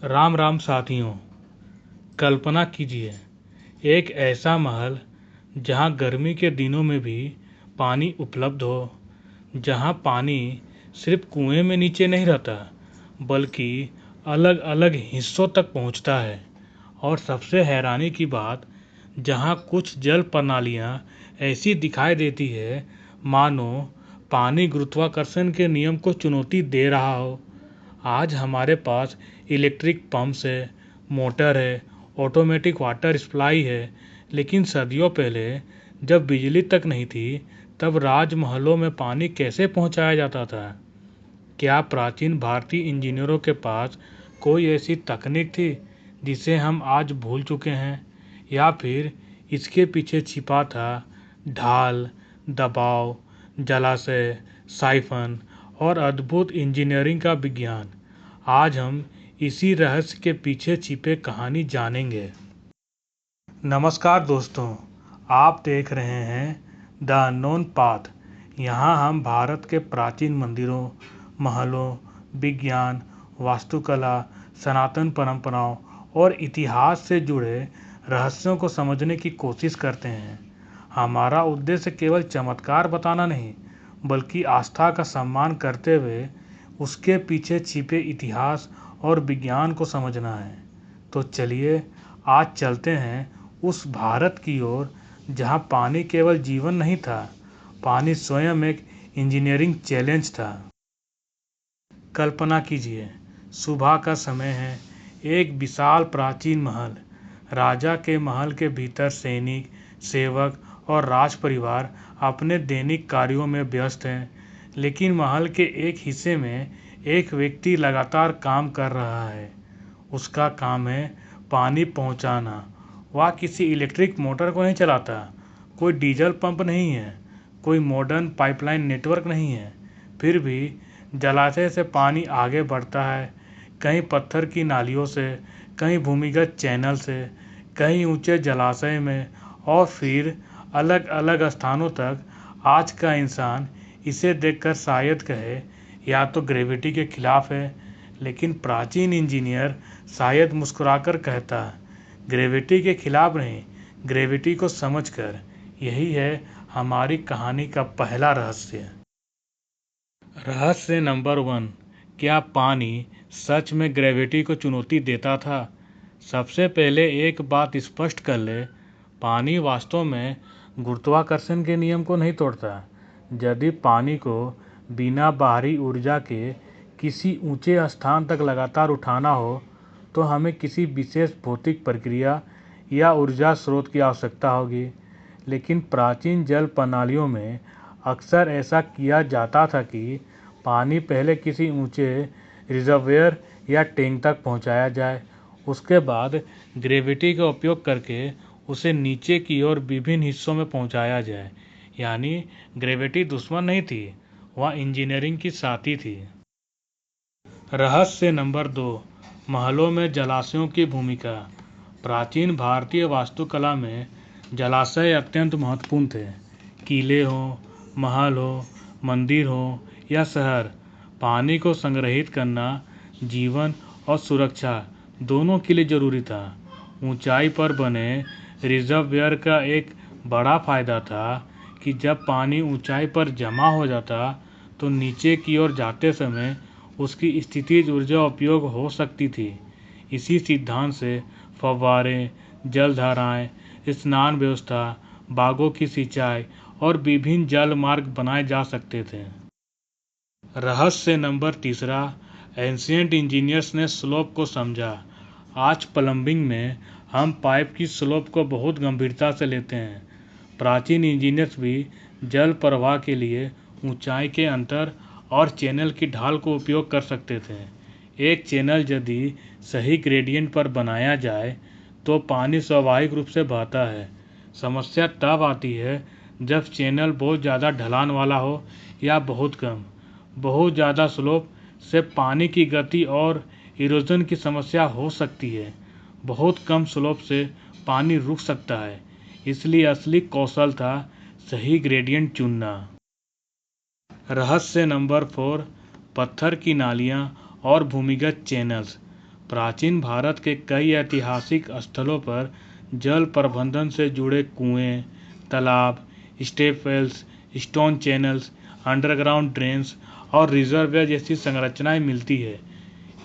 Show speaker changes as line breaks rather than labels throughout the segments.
राम राम साथियों। कल्पना कीजिए एक ऐसा महल जहां गर्मी के दिनों में भी पानी उपलब्ध हो, जहां पानी सिर्फ कुएं में नीचे नहीं रहता बल्कि अलग अलग हिस्सों तक पहुंचता है। और सबसे हैरानी की बात, जहां कुछ जल प्रणालियां ऐसी दिखाई देती है मानो पानी गुरुत्वाकर्षण के नियम को चुनौती दे रहा हो। आज हमारे पास इलेक्ट्रिक पंप्स है, मोटर है, ऑटोमेटिक वाटर सप्लाई है, लेकिन सदियों पहले जब बिजली तक नहीं थी तब राजमहलों में पानी कैसे पहुंचाया जाता था? क्या प्राचीन भारतीय इंजीनियरों के पास कोई ऐसी तकनीक थी जिसे हम आज भूल चुके हैं, या फिर इसके पीछे छिपा था ढाल, दबाव, जलाशय, साइफन और अद्भुत इंजीनियरिंग का विज्ञान? आज हम इसी रहस्य के पीछे छिपे कहानी जानेंगे। नमस्कार दोस्तों, आप देख रहे हैं द अननोन पाथ। यहाँ हम भारत के प्राचीन मंदिरों, महलों, विज्ञान, वास्तुकला, सनातन परंपराओं और इतिहास से जुड़े रहस्यों को समझने की कोशिश करते हैं। हमारा उद्देश्य केवल चमत्कार बताना नहीं, बल्कि आस्था का सम्मान करते हुए उसके पीछे छिपे इतिहास और विज्ञान को समझना है। तो चलिए आज चलते हैं उस भारत की ओर जहां पानी केवल जीवन नहीं था, पानी स्वयं एक इंजीनियरिंग चैलेंज था। कल्पना कीजिए, सुबह का समय है, एक विशाल प्राचीन महल। राजा के महल के भीतर सैनिक, सेवक और राज परिवार अपने दैनिक कार्यों में व्यस्त हैं, लेकिन महल के एक हिस्से में एक व्यक्ति लगातार काम कर रहा है। उसका काम है पानी पहुंचाना। वह किसी इलेक्ट्रिक मोटर को नहीं चलाता, कोई डीजल पंप नहीं है, कोई मॉडर्न पाइपलाइन नेटवर्क नहीं है। फिर भी जलाशय से पानी आगे बढ़ता है, कहीं पत्थर की नालियों से, कहीं भूमिगत चैनल से, कहीं ऊंचे जलाशय में, और फिर अलग अलग स्थानों तक। आज का इंसान इसे देखकर शायद कहे या तो ग्रेविटी के खिलाफ है, लेकिन प्राचीन इंजीनियर शायद मुस्कुराकर कहता, ग्रेविटी के खिलाफ नहीं, ग्रेविटी को समझकर। यही है हमारी कहानी का पहला रहस्य। रहस्य नंबर 1, क्या पानी सच में ग्रेविटी को चुनौती देता था? सबसे पहले एक बात स्पष्ट कर ले, पानी वास्तव में गुरुत्वाकर्षण के नियम को नहीं तोड़ता। यदि पानी को बिना बाहरी ऊर्जा के किसी ऊंचे स्थान तक लगातार उठाना हो तो हमें किसी विशेष भौतिक प्रक्रिया या ऊर्जा स्रोत की आवश्यकता होगी। लेकिन प्राचीन जल प्रणालियों में अक्सर ऐसा किया जाता था कि पानी पहले किसी ऊंचे रिजर्वयर या टैंक तक पहुंचाया जाए, उसके बाद ग्रेविटी का उपयोग करके उसे नीचे की ओर विभिन्न हिस्सों में पहुंचाया जाए। यानी ग्रेविटी दुश्मन नहीं थी, वह इंजीनियरिंग की साथी थी। रहस्य नंबर 2, महलों में जलाशयों की भूमिका। प्राचीन भारतीय वास्तुकला में जलाशय अत्यंत महत्वपूर्ण थे। किले हों, महल हो, मंदिर हो या शहर, पानी को संग्रहित करना जीवन और सुरक्षा दोनों के लिए जरूरी था। ऊंचाई पर बने रिजर्वयर का एक बड़ा फायदा था कि जब पानी ऊंचाई पर जमा हो जाता तो नीचे की ओर जाते समय उसकी स्थितिज ऊर्जा उपयोग हो सकती थी। इसी सिद्धांत से फव्वारे, जलधाराएं, स्नान व्यवस्था, बागों की सिंचाई और विभिन्न जल मार्ग बनाए जा सकते थे। रहस्य नंबर 3, एंशिएंट इंजीनियर्स ने स्लोप को समझा। आज प्लम्बिंग में हम पाइप की स्लोप को बहुत गंभीरता से लेते हैं। प्राचीन इंजीनियर्स भी जल प्रवाह के लिए ऊंचाई के अंतर और चैनल की ढाल को उपयोग कर सकते थे। एक चैनल यदि सही ग्रेडियंट पर बनाया जाए तो पानी स्वाभाविक रूप से बहता है। समस्या तब आती है जब चैनल बहुत ज़्यादा ढलान वाला हो या बहुत कम। बहुत ज़्यादा स्लोप से पानी की गति और इरोजन की समस्या हो सकती है। बहुत कम स्लोप से पानी रुक सकता है। इसलिए असली कौशल था सही ग्रेडियंट चुनना। रहस्य नंबर 4, पत्थर की नालियाँ और भूमिगत चैनल्स। प्राचीन भारत के कई ऐतिहासिक स्थलों पर जल प्रबंधन से जुड़े कुएं, तालाब, step wells, stone channels, underground drains और रिजर्वियर जैसी संरचनाएं मिलती है।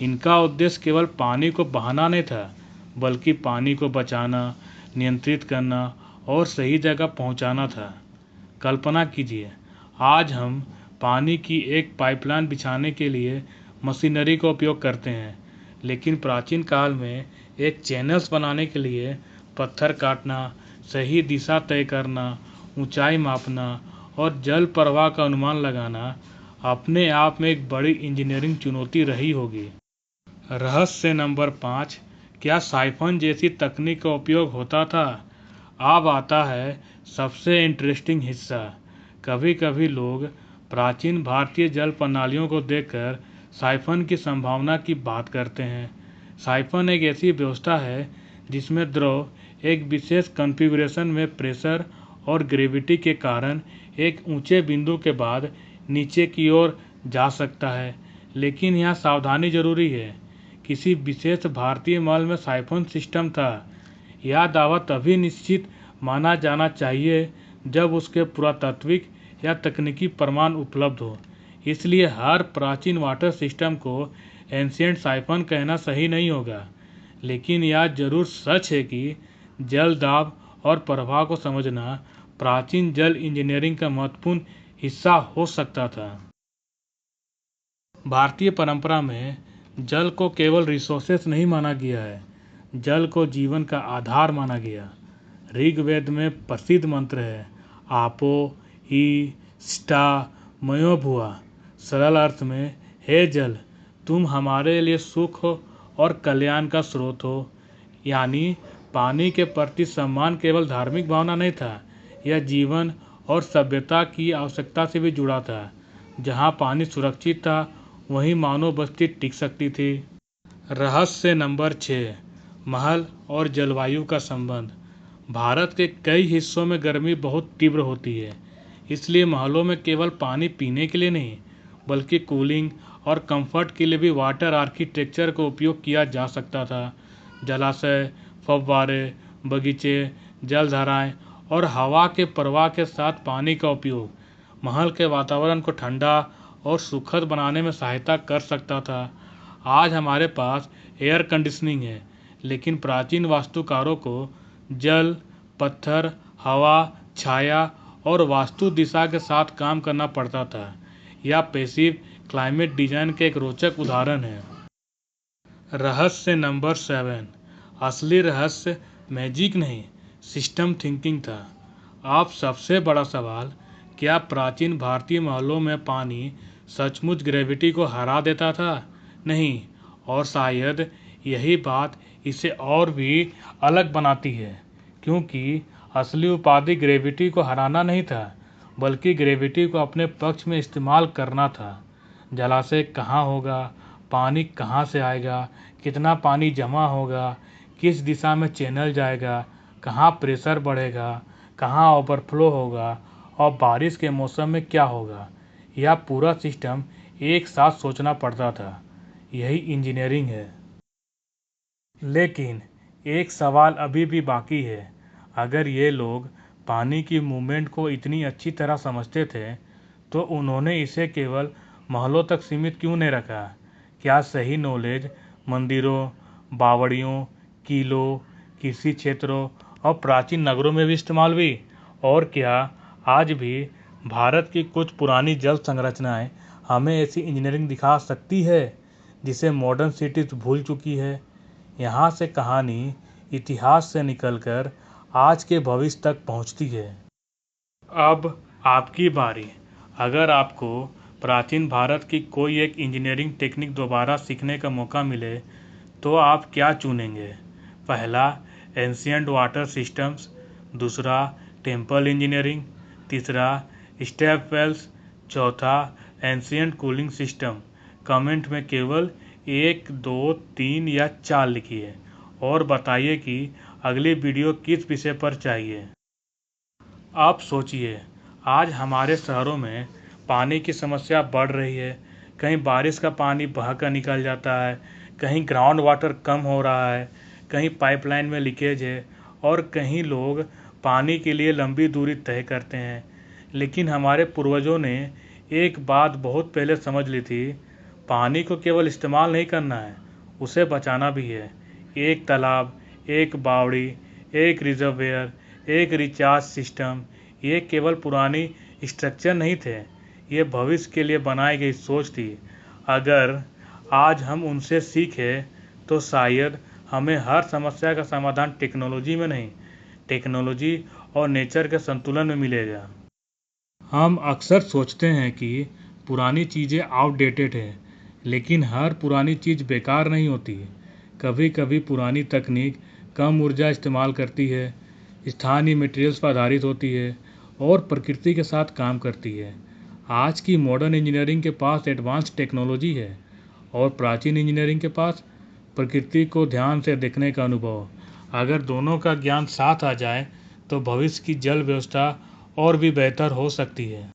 इनका उद्देश्य केवल पानी को बहाना नहीं था, बल्कि पानी को बचाना, नियंत्रित करना और सही जगह पहुंचाना था। कल्पना कीजिए, आज हम पानी की एक पाइपलाइन बिछाने के लिए मशीनरी का उपयोग करते हैं, लेकिन प्राचीन काल में एक चैनल्स बनाने के लिए पत्थर काटना, सही दिशा तय करना, ऊंचाई मापना और जल प्रवाह का अनुमान लगाना अपने आप में एक बड़ी इंजीनियरिंग चुनौती रही होगी। रहस्य नंबर 5, क्या साइफन जैसी तकनीक का उपयोग होता था? अब आता है सबसे इंटरेस्टिंग हिस्सा। कभी कभी लोग प्राचीन भारतीय जल प्रणालियों को देखकर साइफन की संभावना की बात करते हैं। साइफन एक ऐसी व्यवस्था है जिसमें द्रव एक विशेष कॉन्फ़िगरेशन में प्रेशर और ग्रेविटी के कारण एक ऊंचे बिंदु के बाद नीचे की ओर जा सकता है। लेकिन यहाँ सावधानी जरूरी है। किसी विशेष भारतीय महल में साइफन सिस्टम था। यह दावा तभी निश्चित माना जाना चाहिए जब उसके पुरातात्विक या तकनीकी प्रमाण उपलब्ध हो। इसलिए हर प्राचीन वाटर सिस्टम को एंशिएंट साइफन कहना सही नहीं होगा, लेकिन यह जरूर सच है कि जल दाब और प्रवाह को समझना प्राचीन जल इंजीनियरिंग का महत्वपूर्ण हिस्सा हो सकता था। भारतीय परंपरा में जल को केवल रिसोर्सेस नहीं माना गया है, जल को जीवन का आधार माना गया। ऋग्वेद में प्रसिद्ध मंत्र है, आपो ही स्टा मयो भुआ। सरल अर्थ में, हे जल, तुम हमारे लिए सुख और कल्याण का स्रोत हो। यानी पानी के प्रति सम्मान केवल धार्मिक भावना नहीं था, यह जीवन और सभ्यता की आवश्यकता से भी जुड़ा था। जहाँ पानी सुरक्षित था, वहीं मानव बस्ती टिक सकती थी। रहस्य नंबर 6, महल और जलवायु का संबंध। भारत के कई हिस्सों में गर्मी बहुत तीव्र होती है, इसलिए महलों में केवल पानी पीने के लिए नहीं, बल्कि कूलिंग और कंफर्ट के लिए भी वाटर आर्किटेक्चर का उपयोग किया जा सकता था। जलाशय, फव्वारे, बगीचे, जलधाराएं और हवा के प्रवाह के साथ पानी का उपयोग महल के वातावरण को ठंडा और सुखद बनाने में सहायता कर सकता था। आज हमारे पास एयर कंडीशनिंग है, लेकिन प्राचीन वास्तुकारों को जल, पत्थर, हवा, छाया और वास्तु दिशा के साथ काम करना पड़ता था। यह पैसिव क्लाइमेट डिजाइन के एक रोचक उदाहरण है। रहस्य नंबर 7, असली रहस्य मैजिक नहीं, सिस्टम थिंकिंग था। अब सबसे बड़ा सवाल, क्या प्राचीन भारतीय महलों में पानी सचमुच ग्रेविटी को हरा देता था? नहीं, और शायद यही बात इसे और भी अलग बनाती है, क्योंकि असली उपाधि ग्रेविटी को हराना नहीं था, बल्कि ग्रेविटी को अपने पक्ष में इस्तेमाल करना था। जलाशय कहाँ होगा, पानी कहाँ से आएगा, कितना पानी जमा होगा, किस दिशा में चैनल जाएगा, कहाँ प्रेशर बढ़ेगा, कहाँ ओवरफ्लो होगा और बारिश के मौसम में क्या होगा, यह पूरा सिस्टम एक साथ सोचना पड़ता था। यही इंजीनियरिंग है। लेकिन एक सवाल अभी भी बाकी है, अगर ये लोग पानी की मूवमेंट को इतनी अच्छी तरह समझते थे, तो उन्होंने इसे केवल महलों तक सीमित क्यों नहीं रखा? क्या सही नॉलेज मंदिरों, बावड़ियों, किलों, कृषि क्षेत्रों और प्राचीन नगरों में भी इस्तेमाल हुई? और क्या आज भी भारत की कुछ पुरानी जल संरचनाएं हमें ऐसी इंजीनियरिंग दिखा सकती है जिसे मॉडर्न सिटीज भूल चुकी है? यहाँ से कहानी इतिहास से निकलकर आज के भविष्य तक पहुँचती है। अब आपकी बारी। अगर आपको प्राचीन भारत की कोई एक इंजीनियरिंग टेक्निक दोबारा सीखने का मौका मिले, तो आप क्या चुनेंगे? पहला, एंशिएंट वाटर सिस्टम्स। दूसरा, टेम्पल इंजीनियरिंग। तीसरा, स्टेप वेल्स। चौथा, एंशिएंट कूलिंग सिस्टम। कमेंट में केवल 1, 2, 3 या 4 लिखिए और बताइए कि अगली वीडियो किस विषय पर चाहिए। आप सोचिए, आज हमारे शहरों में पानी की समस्या बढ़ रही है। कहीं बारिश का पानी बहकर निकल जाता है, कहीं ग्राउंड वाटर कम हो रहा है, कहीं पाइपलाइन में लीकेज है और कहीं लोग पानी के लिए लंबी दूरी तय करते हैं। लेकिन हमारे पूर्वजों ने एक बात बहुत पहले समझ ली थी, पानी को केवल इस्तेमाल नहीं करना है, उसे बचाना भी है। एक तालाब, एक बावड़ी, एक रिजर्वेयर, एक रिचार्ज सिस्टम, ये केवल पुरानी स्ट्रक्चर नहीं थे, ये भविष्य के लिए बनाई गई सोच थी। अगर आज हम उनसे सीखें तो शायद हमें हर समस्या का समाधान टेक्नोलॉजी में नहीं, टेक्नोलॉजी और नेचर के संतुलन में मिलेगा। हम अक्सर सोचते हैं कि पुरानी चीज़ें आउटडेटेड हैं, लेकिन हर पुरानी चीज़ बेकार नहीं होती। कभी कभी पुरानी तकनीक कम ऊर्जा इस्तेमाल करती है, स्थानीय मटेरियल्स पर आधारित होती है और प्रकृति के साथ काम करती है। आज की मॉडर्न इंजीनियरिंग के पास एडवांस टेक्नोलॉजी है और प्राचीन इंजीनियरिंग के पास प्रकृति को ध्यान से देखने का अनुभव। अगर दोनों का ज्ञान साथ आ जाए तो भविष्य की जल व्यवस्था और भी बेहतर हो सकती है।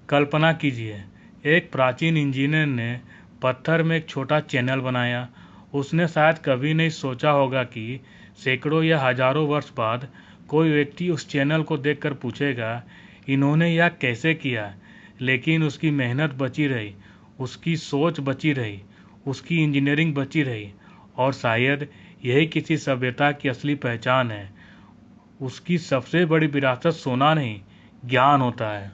कल्पना कीजिए, एक प्राचीन इंजीनियर ने पत्थर में एक छोटा चैनल बनाया। उसने शायद कभी नहीं सोचा होगा कि सैकड़ों या हजारों वर्ष बाद कोई व्यक्ति उस चैनल को देखकर पूछेगा, इन्होंने यह कैसे किया। लेकिन उसकी मेहनत बची रही, उसकी सोच बची रही, उसकी इंजीनियरिंग बची रही और शायद यही किसी सभ्यता की असली पहचान है। उसकी सबसे बड़ी विरासत सोना नहीं, ज्ञान होता है।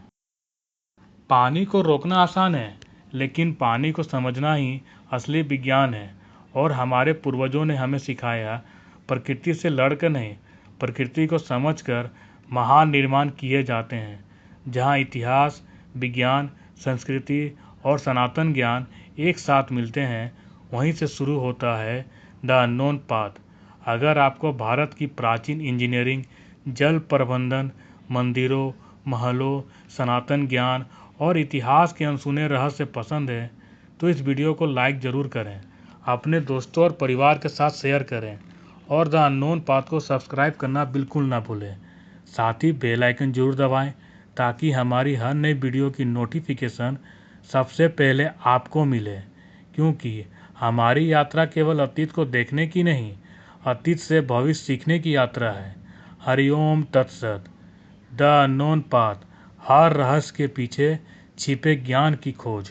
पानी को रोकना आसान है, लेकिन पानी को समझना ही असली विज्ञान है। और हमारे पूर्वजों ने हमें सिखाया, प्रकृति से लड़कर नहीं, प्रकृति को समझकर महान निर्माण किए जाते हैं। जहाँ इतिहास, विज्ञान, संस्कृति और सनातन ज्ञान एक साथ मिलते हैं, वहीं से शुरू होता है द अननोन पाथ। अगर आपको भारत की प्राचीन इंजीनियरिंग, जल प्रबंधन, मंदिरों, महलों, सनातन ज्ञान और इतिहास के अनसुने रहस्य पसंद है तो इस वीडियो को लाइक ज़रूर करें, अपने दोस्तों और परिवार के साथ शेयर करें और द अननोन पाथ को सब्सक्राइब करना बिल्कुल ना भूलें। साथ ही बेल आइकन जरूर दबाएं ताकि हमारी हर नई वीडियो की नोटिफिकेशन सबसे पहले आपको मिले। क्योंकि हमारी यात्रा केवल अतीत को देखने की नहीं, अतीत से भविष्य सीखने की यात्रा है। हरिओम तत्सत। द अननोन पाथ, हर रहस्य के पीछे छिपे ज्ञान की खोज।